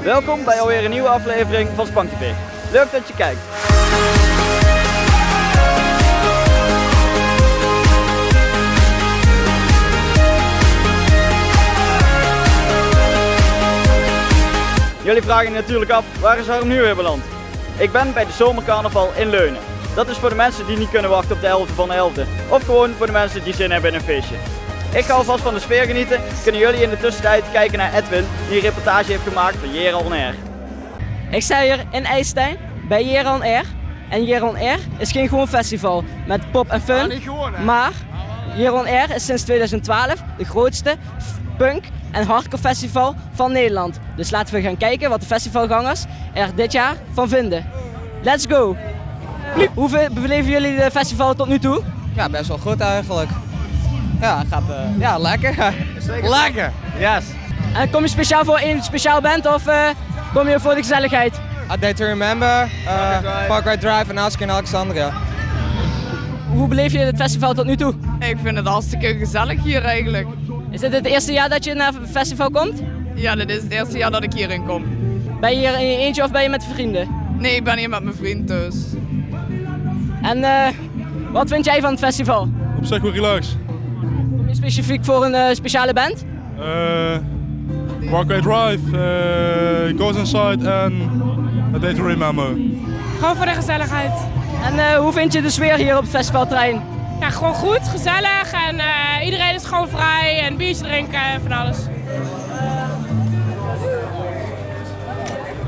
Welkom bij alweer een nieuwe aflevering van Spank TV. Leuk dat je kijkt. Jullie vragen je natuurlijk af, waar is Harm nu weer beland? Ik ben bij de Zomercarnaval in Leunen. Dat is voor de mensen die niet kunnen wachten op de 11e van de 11e. Of gewoon voor de mensen die zin hebben in een feestje. Ik ga alvast van de sfeer genieten. Kunnen jullie in de tussentijd kijken naar Edwin, die een reportage heeft gemaakt van Jera On Air. Ik sta hier in IJsselstein bij Jera On Air. En Jera On Air is geen gewoon festival met pop en fun. Maar Jera On Air is sinds 2012 de grootste punk en hardcore festival van Nederland. Dus laten we gaan kijken wat de festivalgangers er dit jaar van vinden. Let's go! Hoe beleven jullie de festival tot nu toe? Ja, best wel goed eigenlijk. Ja, gaat lekker. Lekker, yes. En kom je speciaal voor een speciaal band of kom je voor de gezelligheid? A Day to Remember, Parkway Drive en Ask in Alexandria. Hoe beleef je het festival tot nu toe? Ik vind het hartstikke gezellig hier eigenlijk. Is dit het eerste jaar dat je naar het festival komt? Ja, dit is het eerste jaar dat ik hierin kom. Ben je hier in je eentje of ben je met vrienden? Nee, ik ben hier met mijn vriend dus. En wat vind jij van het festival? Op zich wel relax. Kom je specifiek voor een speciale band? Parkway Drive, Goes Inside en A Day to Remember. Gewoon voor de gezelligheid. En hoe vind je de sfeer hier op het festivalterrein? Ja, gewoon goed, gezellig en iedereen is gewoon vrij en biertje drinken en van alles.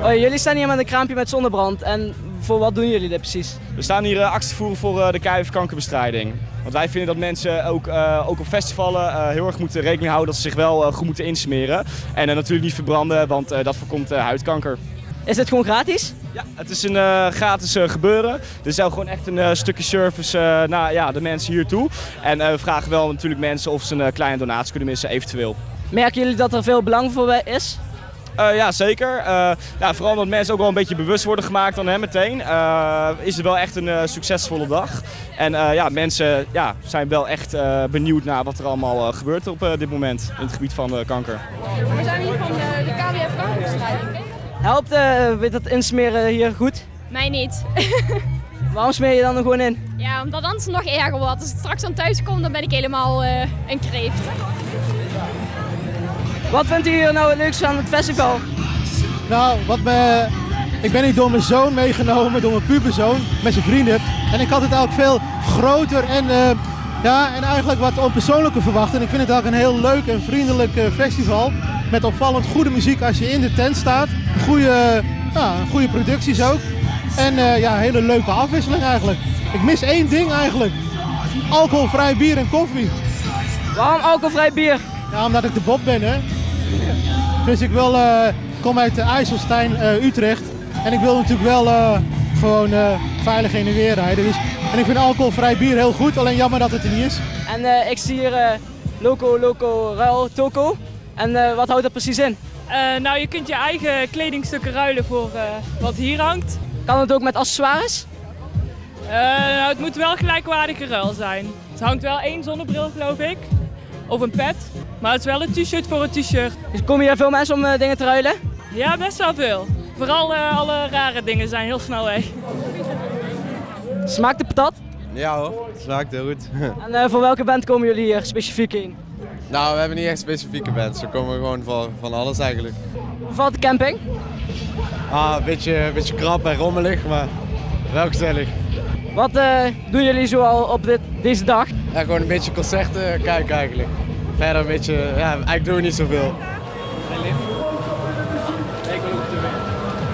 Oh, jullie staan hier met een kraampje met zonnebrand en voor wat doen jullie dit precies? We staan hier actie te voeren voor de KIV-kankerbestrijding. Want wij vinden dat mensen ook op festivalen heel erg moeten rekening houden dat ze zich wel goed moeten insmeren. En natuurlijk niet verbranden, want dat voorkomt huidkanker. Is het gewoon gratis? Ja, het is een gratis gebeuren. Er is ook gewoon echt een stukje service naar de mensen hier toe. En we vragen wel natuurlijk mensen of ze een kleine donatie kunnen missen, eventueel. Merken jullie dat er veel belang voor is? Ja, zeker. Vooral omdat mensen ook wel een beetje bewust worden gemaakt dan meteen. Is het wel echt een succesvolle dag. En mensen zijn wel echt benieuwd naar wat er allemaal gebeurt op dit moment in het gebied van kanker. We zijn hier van de KWF kankerbestrijding. Helpt het insmeren hier goed? Mij niet. Waarom smeer je dan er gewoon in? Ja, omdat anders nog erger wordt. Als ik straks aan thuis kom, dan ben ik helemaal een kreeft. Wat vindt u hier nou het leukste aan het festival? Nou, ik ben hier door mijn zoon meegenomen, door mijn puberzoon, met zijn vrienden. En ik had het eigenlijk veel groter en eigenlijk wat onpersoonlijker verwacht. En ik vind het eigenlijk een heel leuk en vriendelijk festival. Met opvallend goede muziek als je in de tent staat. Goede producties ook. En hele leuke afwisseling eigenlijk. Ik mis één ding eigenlijk. Alcoholvrij bier en koffie. Waarom alcoholvrij bier? Ja, omdat ik de Bob ben, hè. Dus ik kom uit IJsselstein, Utrecht. En ik wil natuurlijk wel gewoon veilig heen en weer rijden. Dus, en ik vind alcoholvrij bier heel goed, alleen jammer dat het er niet is. En ik zie hier Loco, Ruil, Toko. En wat houdt dat precies in? Nou, je kunt je eigen kledingstukken ruilen voor wat hier hangt. Kan het ook met accessoires? Nou, het moet wel gelijkwaardige ruil zijn. Het hangt wel 1 zonnebril, geloof ik. Of een pet. Maar het is wel een t-shirt voor een t-shirt. Dus komen hier veel mensen om dingen te ruilen? Ja, best wel veel. Vooral alle rare dingen zijn heel snel weg. Smaakt de patat? Ja hoor, het smaakt heel goed. En voor welke band komen jullie hier specifiek in? Nou, we hebben niet echt specifieke bands. We komen gewoon van alles eigenlijk. Hoe valt de camping? Een beetje krap en rommelig, maar wel gezellig. Wat doen jullie zo al op deze dag? Ja, gewoon een beetje concerten kijken eigenlijk. Verder een beetje, eigenlijk doen we niet zoveel. Geen lift? Nee, ik wil ook op tv.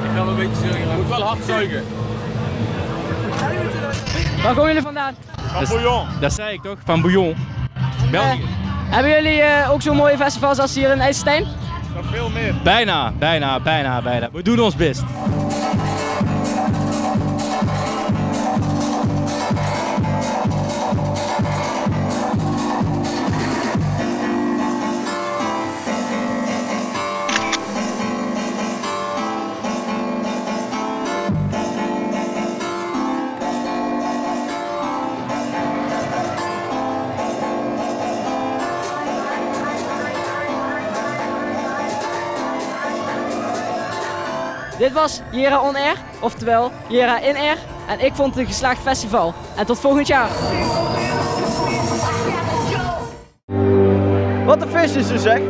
Ik ga wel een beetje zeuren. Je moet wel hard zuigen. Waar komen jullie vandaan? Van Bouillon. Dat zei ik toch? Van Bouillon. België. Hebben jullie ook zo'n mooie festivals als hier in IJsselstein? Nog veel meer. Bijna. We doen ons best. Dit was Jera On Air, oftewel Jera In Air. En ik vond het een geslaagd festival. En tot volgend jaar. Wat een feestje ze zeg.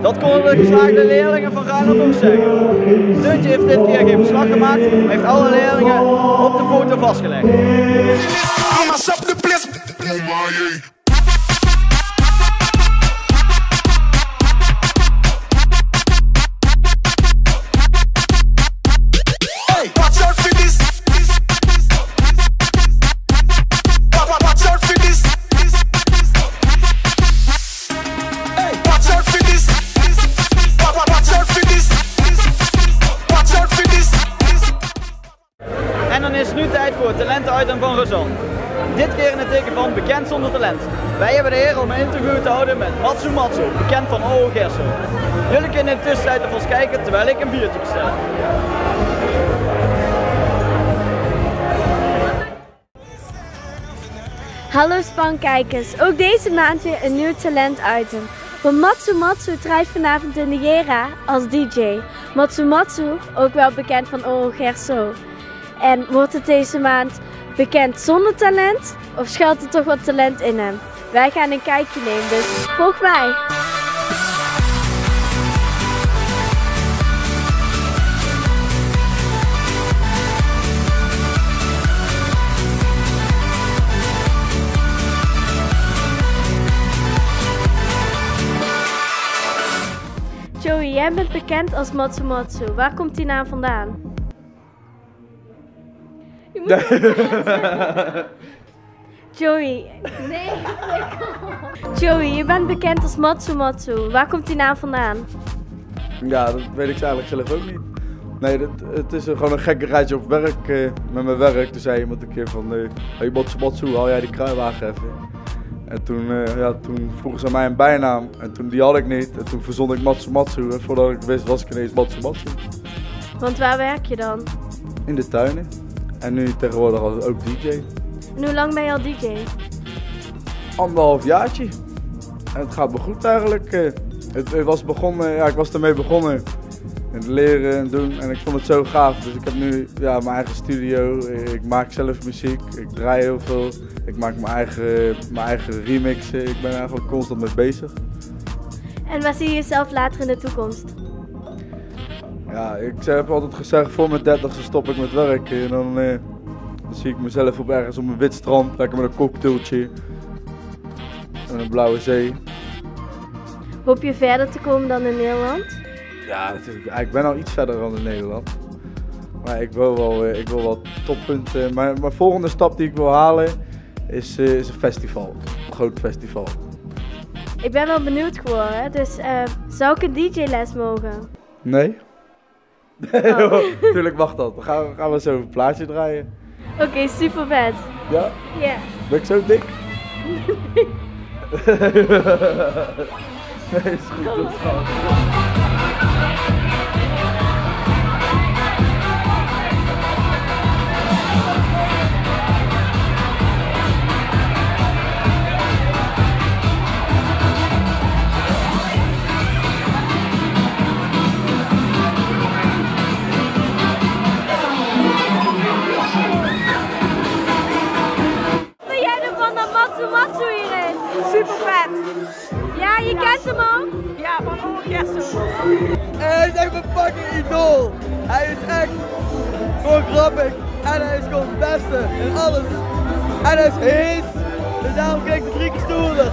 Dat konden de geslaagde leerlingen van Rijnland ook zeggen. Deuntje heeft dit keer geen verslag gemaakt, maar heeft alle leerlingen op de foto vastgelegd. En dan is het nu tijd voor het talentenuitem van Rozan. Dit keer in het teken van Bekend Zonder Talent. Wij hebben de eer om een interview te houden met Matsu Matsu, bekend van OO Gerso. Jullie kunnen in de tussentijd alvast kijken terwijl ik een biertje bestel. Hallo Spankijkers, ook deze maand weer een nieuw talentenuitem. Want Matsu Matsu draait vanavond in de Jera als DJ. Matsu Matsu, ook wel bekend van OO Gerso. En wordt het deze maand bekend zonder talent of schuilt er toch wat talent in hem? Wij gaan een kijkje nemen, dus volg mij! Joey, jij bent bekend als Matsu Matsu. Waar komt die naam vandaan? Joey. Nee. Joey, je bent bekend als Matsu Matsu. Waar komt die naam vandaan? Ja, dat weet ik eigenlijk zelf ook niet. Nee, het is gewoon een gekke rijtje op werk, met mijn werk. Toen zei iemand een keer van, hey Matsu Matsu, haal jij die kruiwagen even. En toen vroegen ze mij een bijnaam en die had ik niet. En toen verzon ik Matsu Matsu en voordat ik wist was ik ineens Matsu Matsu. Want waar werk je dan? In de tuinen. En nu tegenwoordig ook DJ. En hoe lang ben je al DJ? 1,5 jaartje. En het gaat me goed eigenlijk. Het was begonnen, ja, ik was ermee begonnen. En leren en doen en ik vond het zo gaaf. Dus ik heb nu mijn eigen studio. Ik maak zelf muziek. Ik draai heel veel. Ik maak mijn eigen remixen. Ik ben eigenlijk constant mee bezig. En waar zie je jezelf later in de toekomst? Ja, ik heb altijd gezegd, voor mijn 30e stop ik met werken. En dan zie ik mezelf ergens op een wit strand, lekker met een cocktailtje. En een blauwe zee. Hoop je verder te komen dan in Nederland? Ja, natuurlijk. Ik ben al iets verder dan in Nederland. Maar ik wil wel toppunten. Mijn volgende stap die ik wil halen is een festival. Een groot festival. Ik ben wel benieuwd geworden, dus zou ik een DJ-les mogen? Nee? Oh. Tuurlijk mag dat. Dan gaan we zo een plaatje draaien. Oké, super vet. Ja? Ja. Ben ik zo dik? Nee, is goed. Dat gaat. Super vet. Ja, je kent hem ook? Ja, van OO Gerso. Hij is echt mijn fucking idool. Hij is echt gewoon grappig. En hij is gewoon het beste in alles. En hij is hees. Dus daarom kijk ik de 3 keer stoerder.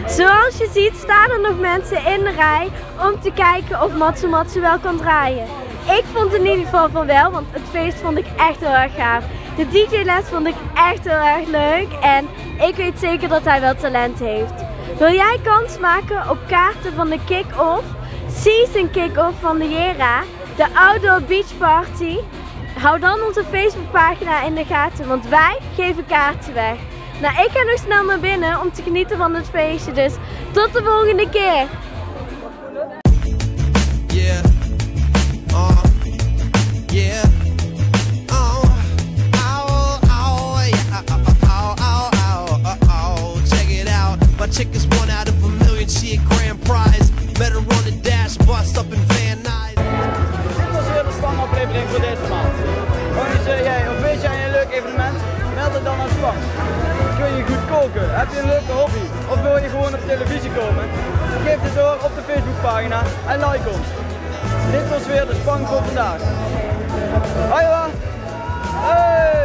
Zoals je ziet staan er nog mensen in de rij om te kijken of Matsu Matsu wel kan draaien. Ik vond in ieder geval van wel, want het feest vond ik echt heel erg gaaf. De DJ-les vond ik echt heel erg leuk en ik weet zeker dat hij wel talent heeft. Wil jij kans maken op kaarten van de kick-off, season kick-off van de Jera, de Outdoor Beach Party? Hou dan onze Facebookpagina in de gaten, want wij geven kaarten weg. Nou, ik ga nog snel naar binnen om te genieten van het feestje, dus tot de volgende keer! Yeah. Yeah. Oh. Oh. Oh. Yeah. Oh. Dit was weer de Spang-aflevering voor deze maand. Organiseer jij of weet jij een leuk evenement? Meld het dan aan Spang. Kun je goed koken? Heb je een leuke hobby? Of wil je gewoon op televisie komen? Geef het door op de Facebookpagina en like ons. Dit was weer de Spang voor vandaag. Hoi! Hey!